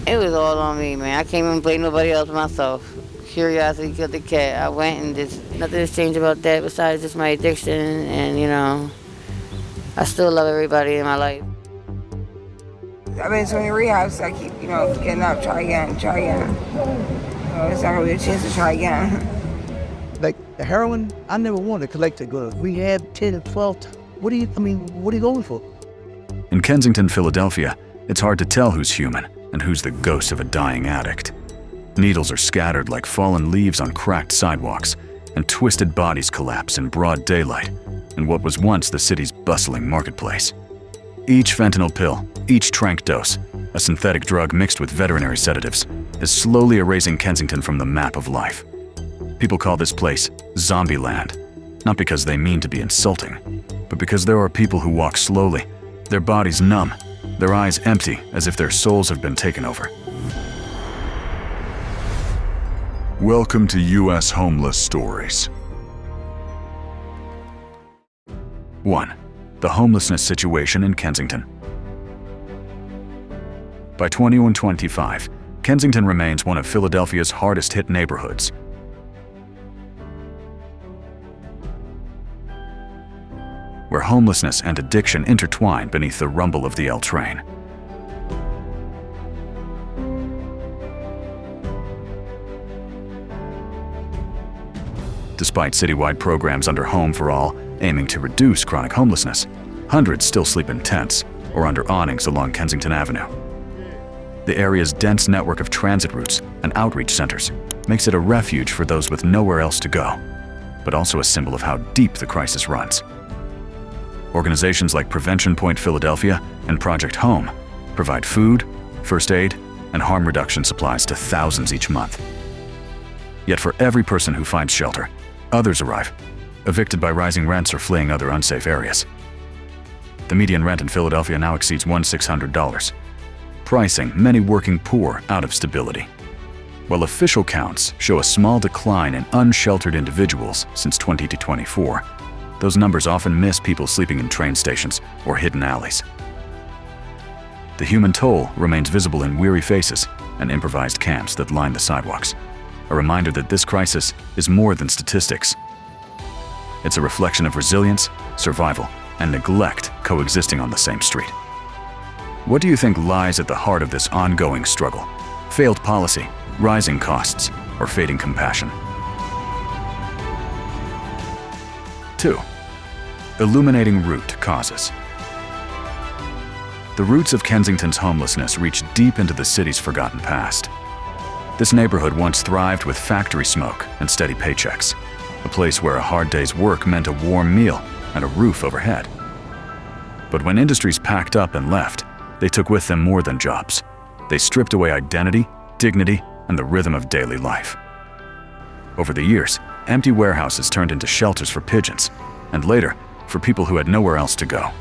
It was all on me, man. I can't even blame nobody else but myself. Curiosity killed the cat. I went and just nothing has changed about that besides just my addiction, and I still love everybody in my life. I've been to so many rehabs, I keep, getting up, try again. It's not gonna be a chance to try again. Like the heroin, I never wanted to collect it. Go to rehab 10 and 12. What are you going for? In Kensington, Philadelphia, it's hard to tell who's human and who's the ghost of a dying addict. Needles are scattered like fallen leaves on cracked sidewalks, and twisted bodies collapse in broad daylight in what was once the city's bustling marketplace. Each fentanyl pill, each tranq dose, a synthetic drug mixed with veterinary sedatives, is slowly erasing Kensington from the map of life. People call this place Zombie Land, not because they mean to be insulting, but because there are people who walk slowly, their bodies numb, their eyes empty as if their souls have been taken over. Welcome to U.S. Homeless Stories. 1. The homelessness situation in Kensington. By 2125, Kensington remains one of Philadelphia's hardest-hit neighborhoods. Where homelessness and addiction intertwine beneath the rumble of the L train. Despite citywide programs under Home for All aiming to reduce chronic homelessness, hundreds still sleep in tents or under awnings along Kensington Avenue. The area's dense network of transit routes and outreach centers makes it a refuge for those with nowhere else to go, but also a symbol of how deep the crisis runs. Organizations like Prevention Point Philadelphia and Project Home provide food, first aid, and harm reduction supplies to thousands each month. Yet for every person who finds shelter, others arrive, evicted by rising rents or fleeing other unsafe areas. The median rent in Philadelphia now exceeds $1,600, pricing many working poor out of stability. While official counts show a small decline in unsheltered individuals since 2024, those numbers often miss people sleeping in train stations or hidden alleys. The human toll remains visible in weary faces and improvised camps that line the sidewalks, a reminder that this crisis is more than statistics. It's a reflection of resilience, survival, and neglect coexisting on the same street. What do you think lies at the heart of this ongoing struggle? Failed policy, rising costs, or fading compassion? 2. Illuminating root causes. The roots of Kensington's homelessness reach deep into the city's forgotten past. This neighborhood once thrived with factory smoke and steady paychecks, a place where a hard day's work meant a warm meal and a roof overhead. But when industries packed up and left, they took with them more than jobs. They stripped away identity, dignity, and the rhythm of daily life. Over the years, empty warehouses turned into shelters for pigeons, and later, for people who had nowhere else to go.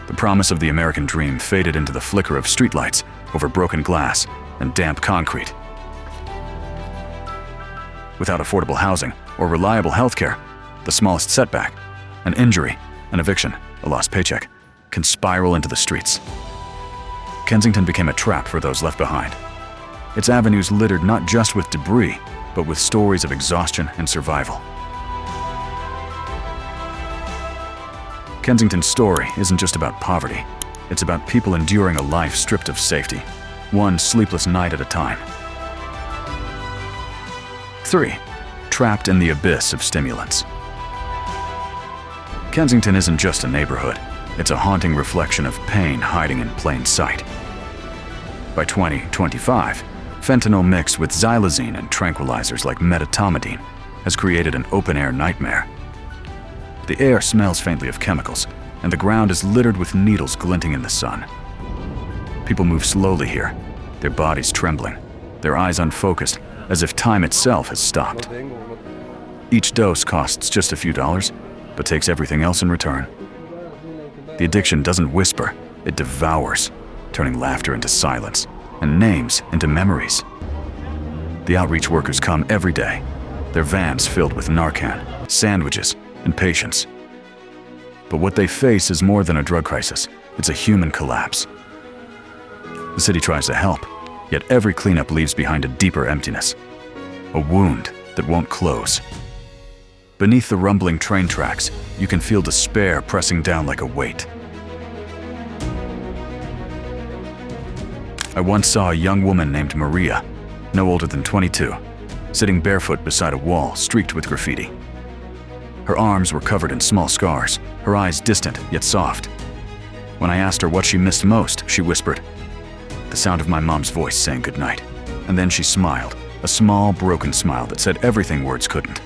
The promise of the American dream faded into the flicker of streetlights over broken glass and damp concrete. Without affordable housing or reliable healthcare, the smallest setback, an injury, an eviction, a lost paycheck, can spiral into the streets. Kensington became a trap for those left behind. Its avenues littered not just with debris, but with stories of exhaustion and survival. Kensington's story isn't just about poverty. It's about people enduring a life stripped of safety, one sleepless night at a time. 3. Trapped in the abyss of stimulants. Kensington isn't just a neighborhood. It's a haunting reflection of pain hiding in plain sight. By 2025, fentanyl mixed with xylazine and tranquilizers like medetomidine has created an open-air nightmare. The air smells faintly of chemicals, and the ground is littered with needles glinting in the sun. People move slowly here, their bodies trembling, their eyes unfocused, as if time itself has stopped. Each dose costs just a few dollars, but takes everything else in return. The addiction doesn't whisper, it devours, turning laughter into silence and names into memories. The outreach workers come every day, their vans filled with Narcan, sandwiches, and patience. But what they face is more than a drug crisis. It's a human collapse. The city tries to help, Yet every cleanup leaves behind a deeper emptiness, a wound that won't close. Beneath the rumbling train tracks, you can feel despair pressing down like a weight. I once saw a young woman named Maria, no older than 22, sitting barefoot beside a wall streaked with graffiti. Her arms were covered in small scars, her eyes distant yet soft. When I asked her what she missed most, she whispered, the sound of my mom's voice saying goodnight. And then she smiled, a small, broken smile that said everything words couldn't.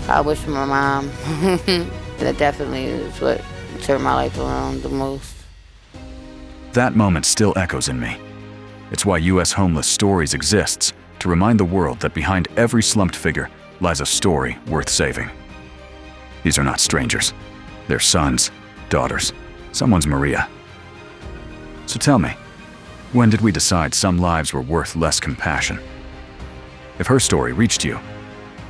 I wish my mom. That definitely is what turned my life around the most. That moment still echoes in me. It's why U.S. Homeless Stories exists, to remind the world that behind every slumped figure lies a story worth saving. These are not strangers. They're sons, daughters, someone's Maria. So tell me, when did we decide some lives were worth less compassion? If her story reached you,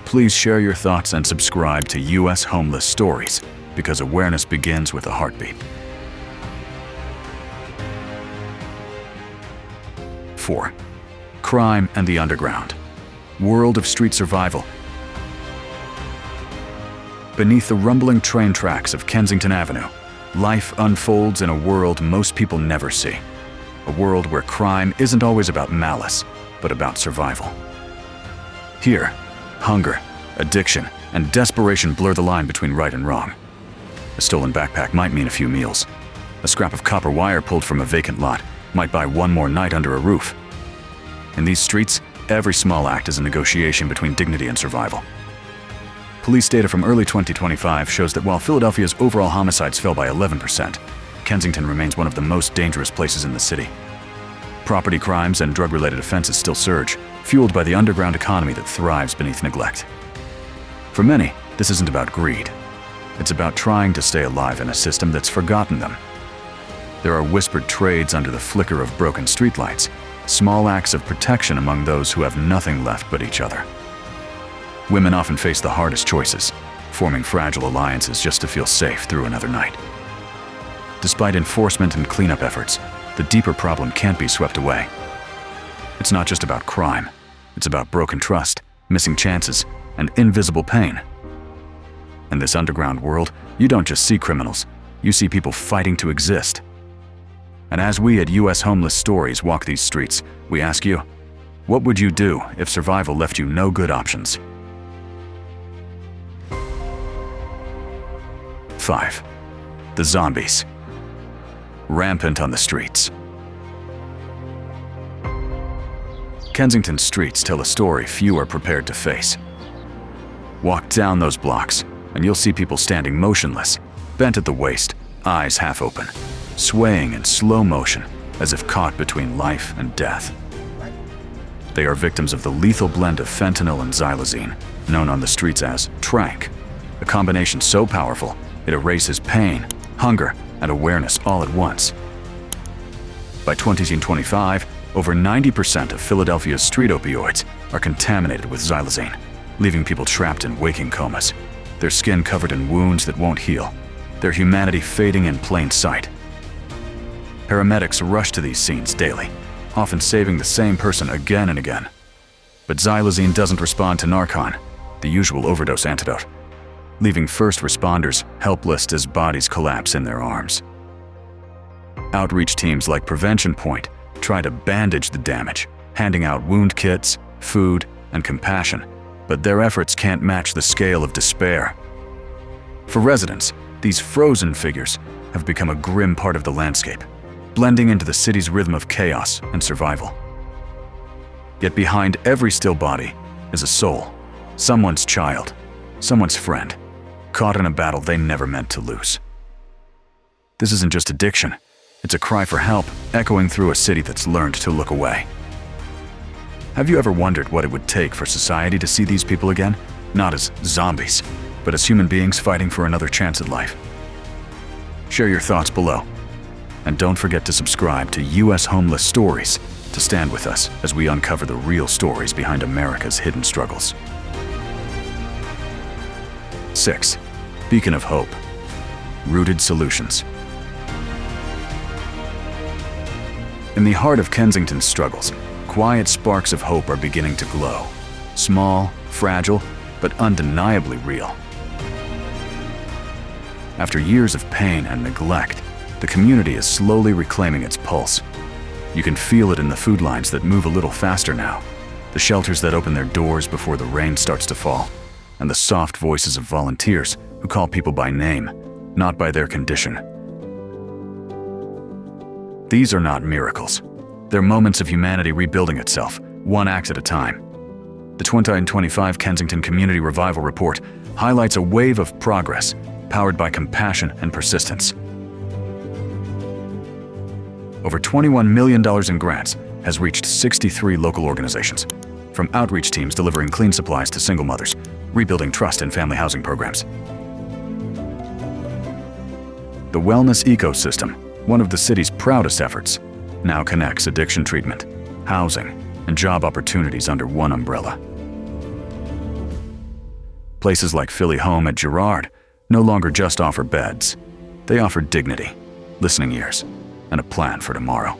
please share your thoughts and subscribe to U.S. Homeless Stories, because awareness begins with a heartbeat. 4. Crime and the Underground. World of street survival. Beneath the rumbling train tracks of Kensington Avenue, life unfolds in a world most people never see. A world where crime isn't always about malice, but about survival. Here, hunger, addiction, and desperation blur the line between right and wrong. A stolen backpack might mean a few meals. A scrap of copper wire pulled from a vacant lot might buy one more night under a roof. In these streets, every small act is a negotiation between dignity and survival. Police data from early 2025 shows that while Philadelphia's overall homicides fell by 11%, Kensington remains one of the most dangerous places in the city. Property crimes and drug-related offenses still surge, fueled by the underground economy that thrives beneath neglect. For many, this isn't about greed. It's about trying to stay alive in a system that's forgotten them. There are whispered trades under the flicker of broken streetlights, small acts of protection among those who have nothing left but each other. Women often face the hardest choices, forming fragile alliances just to feel safe through another night. Despite enforcement and cleanup efforts, the deeper problem can't be swept away. It's not just about crime. It's about broken trust, missing chances, and invisible pain. In this underground world, you don't just see criminals, you see people fighting to exist. And as we at U.S. Homeless Stories walk these streets, we ask you, what would you do if survival left you no good options? 5. The zombies. Rampant on the streets. Kensington streets tell a story few are prepared to face. Walk down those blocks, and you'll see people standing motionless, bent at the waist, eyes half open, swaying in slow motion as if caught between life and death. They are victims of the lethal blend of fentanyl and xylazine, known on the streets as tranq, a combination so powerful it erases pain, hunger, and awareness all at once. By 2025, over 90% of Philadelphia's street opioids are contaminated with xylazine, leaving people trapped in waking comas, their skin covered in wounds that won't heal, their humanity fading in plain sight. Paramedics rush to these scenes daily, often saving the same person again and again. But xylazine doesn't respond to Narcan, the usual overdose antidote, leaving first responders helpless as bodies collapse in their arms. Outreach teams like Prevention Point try to bandage the damage, handing out wound kits, food, and compassion, but their efforts can't match the scale of despair. For residents, these frozen figures have become a grim part of the landscape, blending into the city's rhythm of chaos and survival. Yet behind every still body is a soul, someone's child, someone's friend, caught in a battle they never meant to lose. This isn't just addiction, it's a cry for help echoing through a city that's learned to look away. Have you ever wondered what it would take for society to see these people again? Not as zombies, but as human beings fighting for another chance at life. Share your thoughts below. And don't forget to subscribe to U.S. Homeless Stories to stand with us as we uncover the real stories behind America's hidden struggles. 6. Beacon of Hope. Rooted Solutions. In the heart of Kensington's struggles, quiet sparks of hope are beginning to glow. Small, fragile, but undeniably real. After years of pain and neglect, the community is slowly reclaiming its pulse. You can feel it in the food lines that move a little faster now, the shelters that open their doors before the rain starts to fall, and the soft voices of volunteers who call people by name, not by their condition. These are not miracles. They're moments of humanity rebuilding itself, one act at a time. The 2025 Kensington Community Revival Report highlights a wave of progress powered by compassion and persistence. Over $21 million in grants has reached 63 local organizations, from outreach teams delivering clean supplies to single mothers, rebuilding trust in family housing programs. The wellness ecosystem, one of the city's proudest efforts, now connects addiction treatment, housing, and job opportunities under one umbrella. Places like Philly Home at Girard no longer just offer beds. They offer dignity, listening ears, and a plan for tomorrow.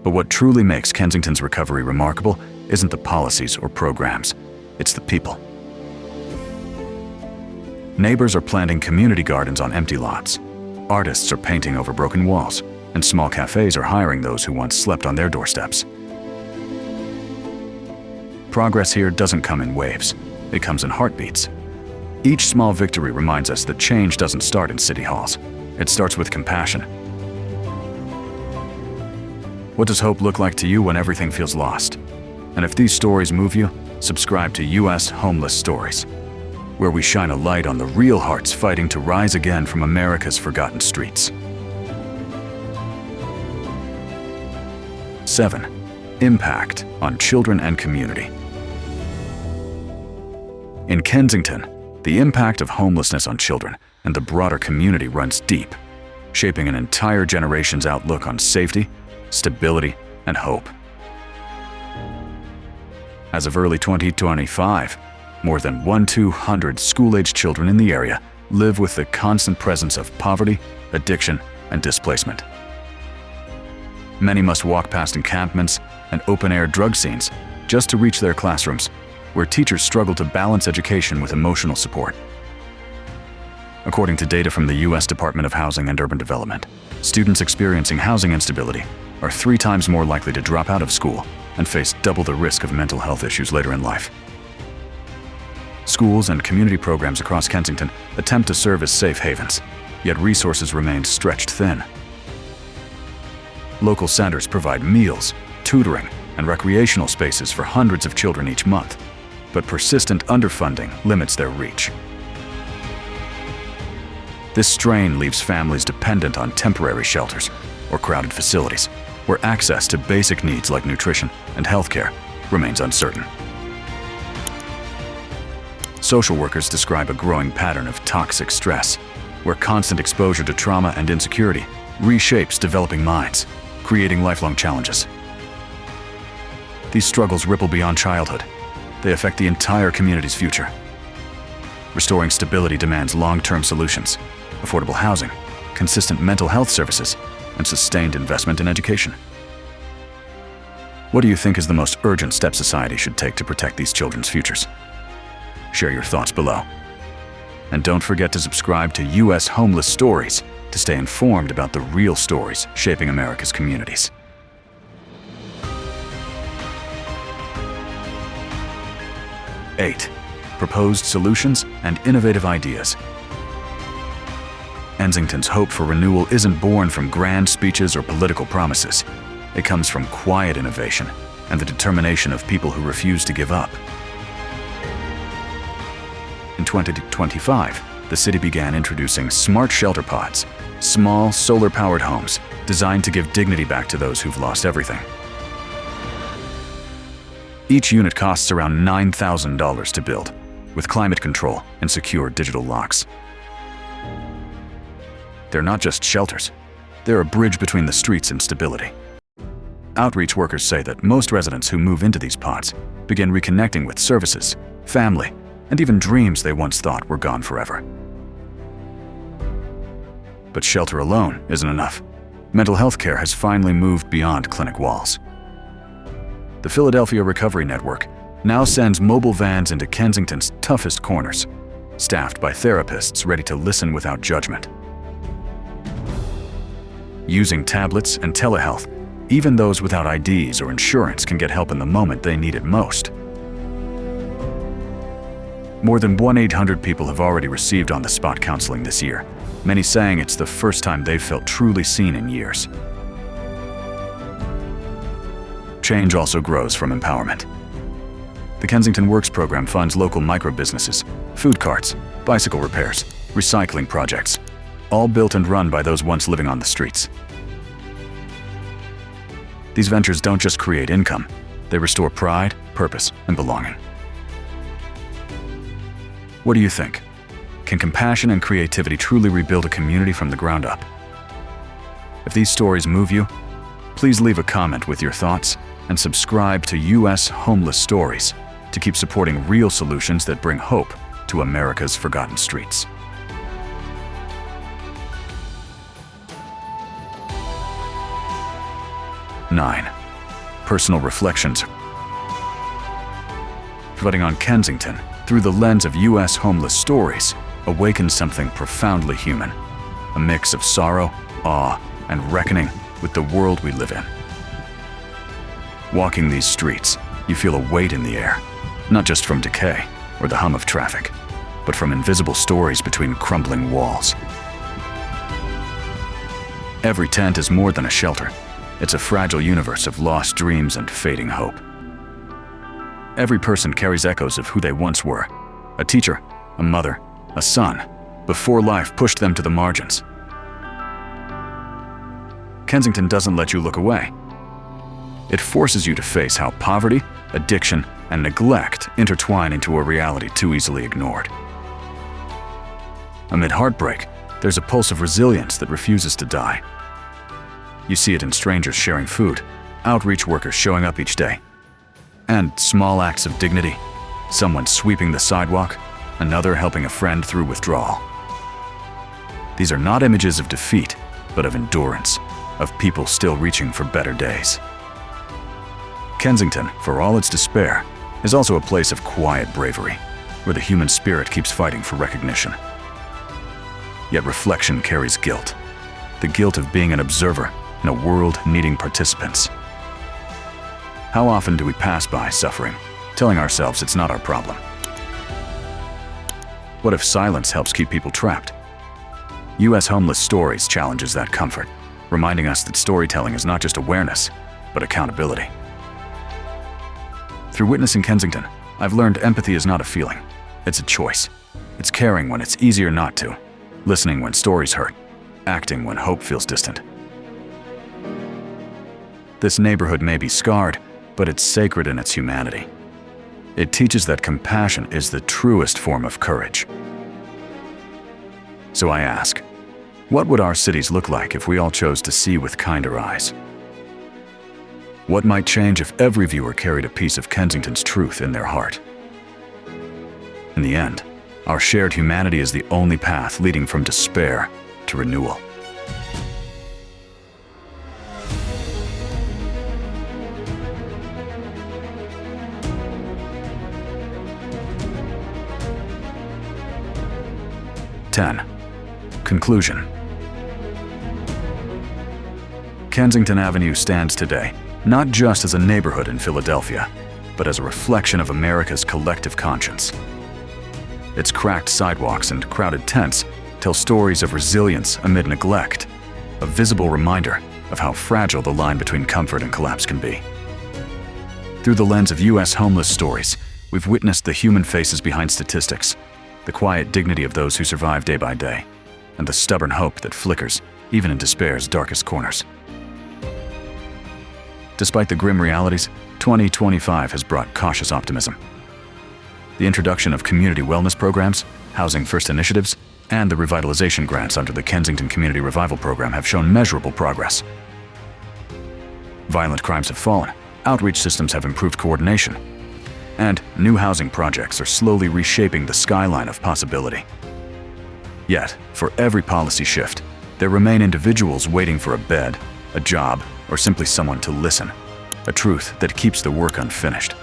But what truly makes Kensington's recovery remarkable isn't the policies or programs, it's the people. Neighbors are planting community gardens on empty lots. Artists are painting over broken walls, and small cafes are hiring those who once slept on their doorsteps. Progress here doesn't come in waves, it comes in heartbeats. Each small victory reminds us that change doesn't start in city halls. It starts with compassion. What does hope look like to you when everything feels lost? And if these stories move you, subscribe to US Homeless Stories, where we shine a light on the real hearts fighting to rise again from America's forgotten streets. 7. Impact on children and community. In Kensington, the impact of homelessness on children and the broader community runs deep, shaping an entire generation's outlook on safety, stability, and hope. As of early 2025, more than 1,200 school-aged children in the area live with the constant presence of poverty, addiction, and displacement. Many must walk past encampments and open-air drug scenes just to reach their classrooms, where teachers struggle to balance education with emotional support. According to data from the U.S. Department of Housing and Urban Development, students experiencing housing instability are 3 times more likely to drop out of school and face double the risk of mental health issues later in life. Schools and community programs across Kensington attempt to serve as safe havens, yet resources remain stretched thin. Local centers provide meals, tutoring, and recreational spaces for hundreds of children each month, but persistent underfunding limits their reach. This strain leaves families dependent on temporary shelters or crowded facilities, where access to basic needs like nutrition and healthcare remains uncertain. Social workers describe a growing pattern of toxic stress, where constant exposure to trauma and insecurity reshapes developing minds, creating lifelong challenges. These struggles ripple beyond childhood. They affect the entire community's future. Restoring stability demands long-term solutions, affordable housing, consistent mental health services, and sustained investment in education. What do you think is the most urgent step society should take to protect these children's futures? Share your thoughts below. And don't forget to subscribe to US Homeless Stories to stay informed about the real stories shaping America's communities. 8. Proposed solutions and innovative ideas. Kensington's hope for renewal isn't born from grand speeches or political promises. It comes from quiet innovation and the determination of people who refuse to give up. In 2025, the city began introducing smart shelter pods, small solar-powered homes designed to give dignity back to those who've lost everything. Each unit costs around $9,000 to build, with climate control and secure digital locks. They're not just shelters, they're a bridge between the streets and stability. Outreach workers say that most residents who move into these pods begin reconnecting with services, family, and even dreams they once thought were gone forever. But shelter alone isn't enough. mental health care has finally moved beyond clinic walls. The Philadelphia Recovery Network now sends mobile vans into Kensington's toughest corners, staffed by therapists ready to listen without judgment. Using tablets and telehealth, even those without IDs or insurance can get help in the moment they need it most. More than 1-800 people have already received on-the-spot counseling this year, many saying it's the first time they've felt truly seen in years. Change also grows from empowerment. The Kensington Works program funds local micro-businesses, food carts, bicycle repairs, recycling projects, all built and run by those once living on the streets. These ventures don't just create income, they restore pride, purpose, and belonging. What do you think? Can compassion and creativity truly rebuild a community from the ground up? If these stories move you, please leave a comment with your thoughts and subscribe to US Homeless Stories to keep supporting real solutions that bring hope to America's forgotten streets. Nine, personal reflections. Reflecting on Kensington through the lens of US Homeless Stories awakens something profoundly human, a mix of sorrow, awe, and reckoning with the world we live in. Walking these streets, you feel a weight in the air, not just from decay or the hum of traffic, but from invisible stories between crumbling walls. Every tent is more than a shelter. It's a fragile universe of lost dreams and fading hope. Every person carries echoes of who they once were, a teacher, a mother, a son, before life pushed them to the margins. Kensington doesn't let you look away. It forces you to face how poverty, addiction, and neglect intertwine into a reality too easily ignored. Amid heartbreak, there's a pulse of resilience that refuses to die. You see it in strangers sharing food, outreach workers showing up each day, and small acts of dignity, someone sweeping the sidewalk, another helping a friend through withdrawal. These are not images of defeat, but of endurance, of people still reaching for better days. Kensington, for all its despair, is also a place of quiet bravery, where the human spirit keeps fighting for recognition. Yet reflection carries guilt, the guilt of being an observer in a world needing participants. How often do we pass by suffering, telling ourselves it's not our problem? What if silence helps keep people trapped? US Homeless Stories challenges that comfort, reminding us that storytelling is not just awareness, but accountability. Through witnessing Kensington, I've learned empathy is not a feeling, it's a choice. It's caring when it's easier not to, listening when stories hurt, acting when hope feels distant. This neighborhood may be scarred, but it's sacred in its humanity. It teaches that compassion is the truest form of courage. So I ask, what would our cities look like if we all chose to see with kinder eyes? What might change if every viewer carried a piece of Kensington's truth in their heart? In the end, our shared humanity is the only path leading from despair to renewal. Conclusion. Kensington Avenue stands today not just as a neighborhood in Philadelphia, but as a reflection of America's collective conscience. Its cracked sidewalks and crowded tents tell stories of resilience amid neglect, a visible reminder of how fragile the line between comfort and collapse can be. Through the lens of US Homeless Stories, we've witnessed the human faces behind statistics, the quiet dignity of those who survive day by day, and the stubborn hope that flickers even in despair's darkest corners. Despite the grim realities, 2025 has brought cautious optimism. The introduction of community wellness programs, housing first initiatives, and the revitalization grants under the Kensington Community Revival Program have shown measurable progress. Violent crimes have fallen, outreach systems have improved coordination, and new housing projects are slowly reshaping the skyline of possibility. Yet, for every policy shift, there remain individuals waiting for a bed, a job, or simply someone to listen. A truth that keeps the work unfinished.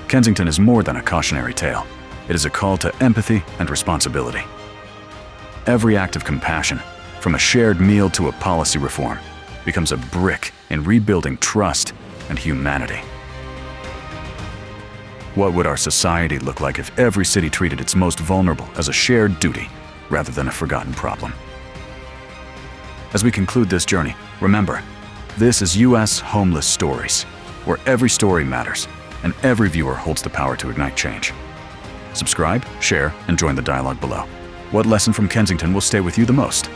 Kensington is more than a cautionary tale. It is a call to empathy and responsibility. Every act of compassion, from a shared meal to a policy reform, becomes a brick in rebuilding trust and humanity. What would our society look like if every city treated its most vulnerable as a shared duty rather than a forgotten problem? As we conclude this journey, remember, this is U.S. Homeless Stories, where every story matters and every viewer holds the power to ignite change. Subscribe, share, and join the dialogue below. What lesson from Kensington will stay with you the most?